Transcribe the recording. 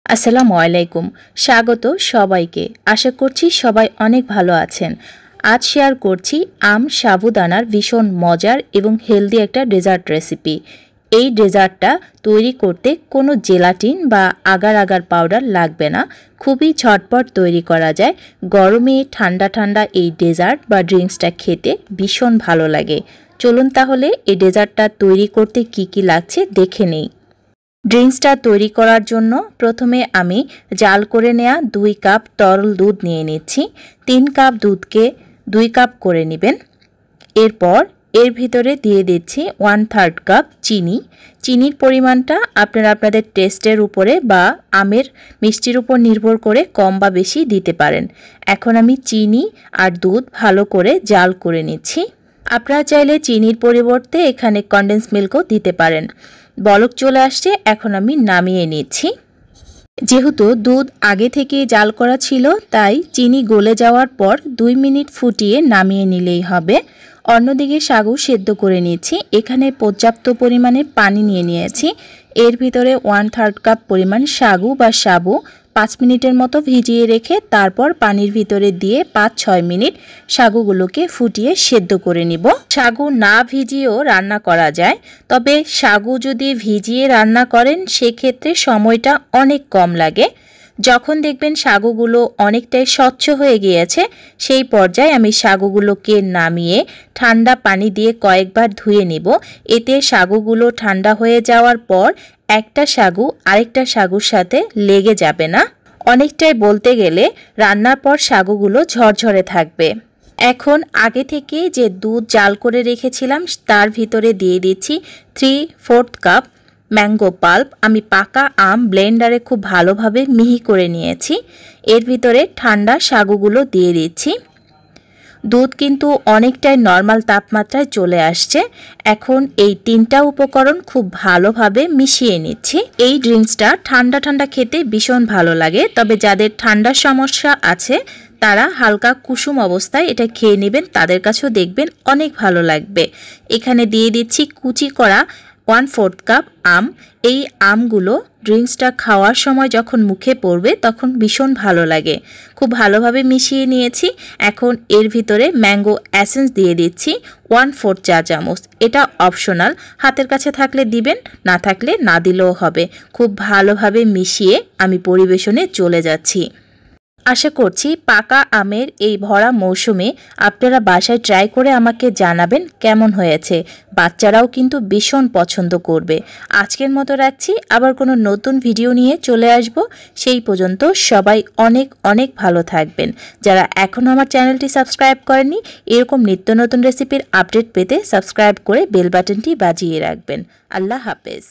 আসসালামু আলাইকুম। স্বাগত সবাইকে। আশা করছি সবাই অনেক ভালো আছেন। আজ শেয়ার করছি আম সাবুদানার ভীষণ মজার এবং হেলদি একটা ডেজার্ট রেসিপি। এই ডেজার্টটা তৈরি করতে কোনো জেলাটিন বা আগার আগার পাউডার লাগবে না। খুবই ঝটপট তৈরি করা যায়। গরমে ঠান্ডা ঠান্ডা এই ডেজার্ট বা ড্রিঙ্কসটা খেতে ভীষণ ভালো লাগে। চলুন তাহলে এই ডেজার্টটা তৈরি করতে কি কি লাগছে দেখে নেই। ড্রিঙ্কসটা তৈরি করার জন্য প্রথমে আমি জাল করে নেওয়া 2 কাপ তরল দুধ নিয়ে নিচ্ছি। 3 কাপ দুধকে 2 কাপ করে নেবেন। এরপর এর ভিতরে দিয়ে দিচ্ছি 1/3 কাপ চিনি। চিনির পরিমাণটা আপনারা আপনাদের টেস্টের উপরে বা আমের মিষ্টির উপর নির্ভর করে কম বা বেশি দিতে পারেন। এখন আমি চিনি আর দুধ ভালো করে জাল করে নিচ্ছি। আপনারা চাইলে চিনির পরিবর্তে এখানে কনডেন্স মিল্কও দিতে পারেন। বলক চলে আসছে, এখন আমি নামিয়ে নিচ্ছি। যেহেতু দুধ আগে থেকে জাল করা ছিল তাই চিনি গলে যাওয়ার পর 2 মিনিট ফুটিয়ে নামিয়ে নিলেই হবে। অন্যদিকে সাগু সেদ্ধ করে নিচ্ছি। এখানে পর্যাপ্ত পরিমাণে পানি নিয়ে নিয়েছি। এর ভিতরে 1/3 কাপ পরিমাণ সাগু বা সাবু 5 মিনিটের মতো ভিজিয়ে রেখে তারপর পানির ভিতরে দিয়ে 5-6 মিনিট সাগুগুলোকে ফুটিয়ে সেদ্ধ করে নিব। সাগু না ভিজিয়েও রান্না করা যায়, তবে সাগু যদি ভিজিয়ে রান্না করেন সেক্ষেত্রে সময়টা অনেক কম লাগে। যখন দেখবেন সাগুগুলো অনেকটাই স্বচ্ছ হয়ে গিয়েছে সেই পর্যায়ে আমি সাগুগুলোকে নামিয়ে ঠান্ডা পানি দিয়ে কয়েকবার ধুয়ে নিব। এতে সাগুগুলো ঠান্ডা হয়ে যাওয়ার পর একটা সাগু আরেকটা সাগুর সাথে লেগে যাবে না। অনেকটাই বলতে গেলে রান্নার পর সাগুগুলো ঝরঝরে থাকবে। এখন আগে থেকে যে দুধ জাল করে রেখেছিলাম তার ভিতরে দিয়ে দিচ্ছি 3/4 কাপ ম্যাঙ্গো পাল্প। আমি পাকা আম ব্লেন্ডারে খুব ভালোভাবে মিহি করে নিয়েছি। এর ভিতরে ঠান্ডা সাগুগুলো দিয়ে দিচ্ছি। দুধ কিন্তু অনেকটাই নর্মাল তাপমাত্রায় চলে আসছে। এখন এই 3টা উপকরণ খুব ভালোভাবে মিশিয়ে নিচ্ছি। এই ড্রিঙ্কসটা ঠান্ডা ঠান্ডা খেতে ভীষণ ভালো লাগে, তবে যাদের ঠান্ডার সমস্যা আছে তারা হালকা কুসুম অবস্থায় এটা খেয়ে নেবেন, তাদের কাছেও দেখবেন অনেক ভালো লাগবে। এখানে দিয়ে দিচ্ছি কুচি করা 1/4 কাপ আম। এই আমগুলো ড্রিঙ্কসটা খাওয়ার সময় যখন মুখে পড়বে তখন ভীষণ ভালো লাগে। খুব ভালোভাবে মিশিয়ে নিয়েছি। এখন এর ভিতরে ম্যাঙ্গো এসেন্স দিয়ে দিচ্ছি 1/4 চা চামচ। এটা অপশনাল, হাতের কাছে থাকলে দিবেন, না থাকলে না দিলেও হবে। খুব ভালোভাবে মিশিয়ে আমি পরিবেশনে চলে যাচ্ছি। আশা করছি পাকা আমের এই ভরা মৌসুমে আপনারা বাসায় ট্রাই করে আমাকে জানাবেন কেমন হয়েছে। বাচ্চারাও কিন্তু ভীষণ পছন্দ করবে। আজকের মতো রাখছি, আবার কোনো নতুন ভিডিও নিয়ে চলে আসব। সেই পর্যন্ত সবাই অনেক অনেক ভালো থাকবেন। যারা এখনও আমার চ্যানেলটি সাবস্ক্রাইব করেননি, এরকম নিত্য নতুন রেসিপির আপডেট পেতে সাবস্ক্রাইব করে বেল বাটনটি বাজিয়ে রাখবেন। আল্লাহ হাফেজ।